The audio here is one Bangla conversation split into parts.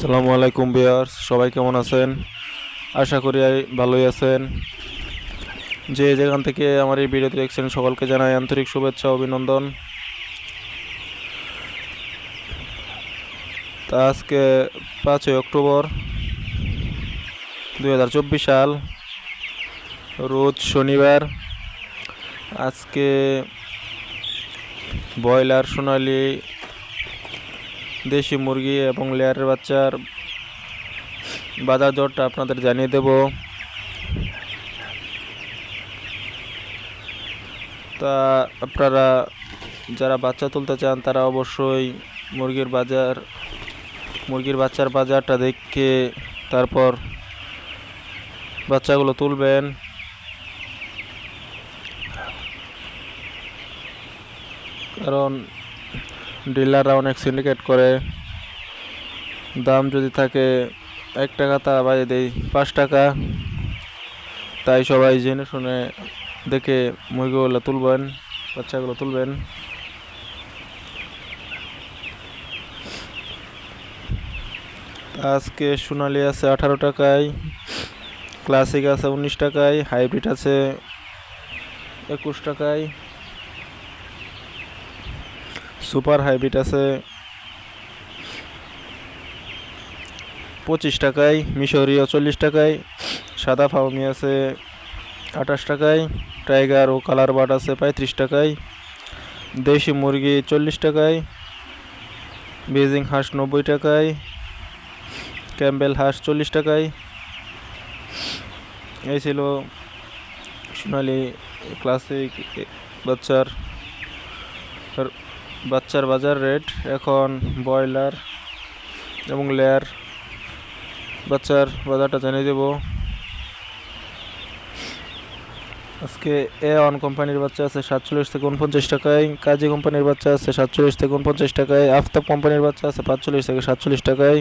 আসসালামু আলাইকুম ভিউয়ার্স, সবাই কেমন আছেন? আশা করি ভালোই আছেন। যে যেখান থেকে আমার এই ভিডিওটি দেখছেন সকলকে জানাই আন্তরিক শুভেচ্ছা ও অভিনন্দন। তা আজকে 5 অক্টোবর 2024 সাল, রোজ শনিবার। আজকে ব্রয়লার, সোনালী, দেশি মুরগি এবং লেয়ারের বাচ্চার বাজার দরটা আপনাদের জানিয়ে দেব। তা আপনারা যারা বাচ্চা তুলতে চান তারা অবশ্যই মুরগির বাচ্চার বাজারটা দেখে তারপর বাচ্চাগুলো তুলবেন। কারণ ডিলাররা অনেক সিন্ডিকেট করে, দাম যদি থাকে 1 টাকা তা বাইরে দেয় 5 টাকা। তাই সবাই জেনে শুনে দেখে মুরগিগুলো তুলবেন, বাচ্চাগুলো তুলবেন। আজকে সোনালী আছে 18 টাকায়, ক্লাসিক আছে 19 টাকায়, হাইব্রিড আছে 21 টাকায়, সুপার হাইব্রিড আছে 25 টাকায়, মিশরীয় 40 টাকায়, সাদা ফাউমি আছে 28 টাকায়, টাইগার ও কালার বার্ড আছে 35 টাকায়, দেশি মুরগি 40 টাকায়, বেজিং হাঁস 90 টাকায়, ক্যাম্বেল হাঁস 40 টাকায়। এই ছিল সোনালী ক্লাসিক বাচ্চার বাজার রেট। এখন ব্রয়লার এবং লেয়ার বাচ্চার বাজারটা জানিয়ে দেব। আজকে A1 কোম্পানির বাচ্চা আছে 47 থেকে 49 টাকায়, কাজী কোম্পানির বাচ্চা আছে 47 থেকে 49 টাকায়, আফতাব কোম্পানির বাচ্চা আছে 45 থেকে 47 টাকায়,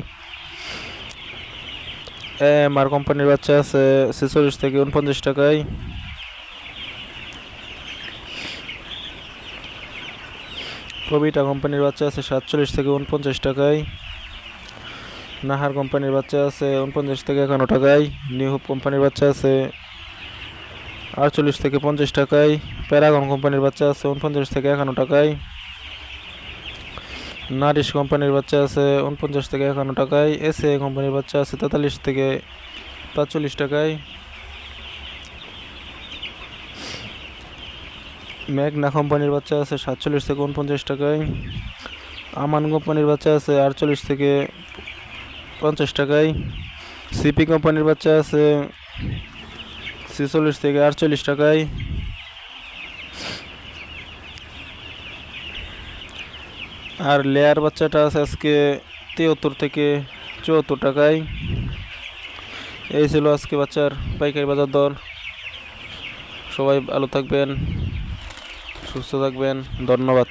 AMR কোম্পানির বাচ্চা আছে 46 থেকে 49 টাকায়, কবিটা কোম্পানির বাচ্চা আছে 47 থেকে 49 টাকায়, নাহার কোম্পানির বাচ্চা আছে 49 থেকে 51 টাকায়, নিউ হোপ কোম্পানির বাচ্চা আছে 48 থেকে 50 টাকায়, প্যারাগন কোম্পানির বাচ্চা আছে 49 থেকে 51 টাকায়, নারিশ কোম্পানির বাচ্চা আছে 49 থেকে 51 টাকায়, এসএ কোম্পানির বাচ্চা আছে 43 থেকে 45 টাকায়, ম্যাগনা কোম্পানির বাচ্চা আছে 47 থেকে 49 টাকায়, আমান কোম্পানির বাচ্চা আছে 48 থেকে 50 টাকায়, সিপি কোম্পানির বাচ্চা আছে 46 থেকে 48 টাকায়, আর লেয়ার বাচ্চাটা আছে আজকে 73 থেকে 74 টাকায়। এই ছিল আজকে বাচ্চার পাইকারি বাজার দর। সবাই ভালো থাকবেন, সুস্থ থাকবেন, ধন্যবাদ।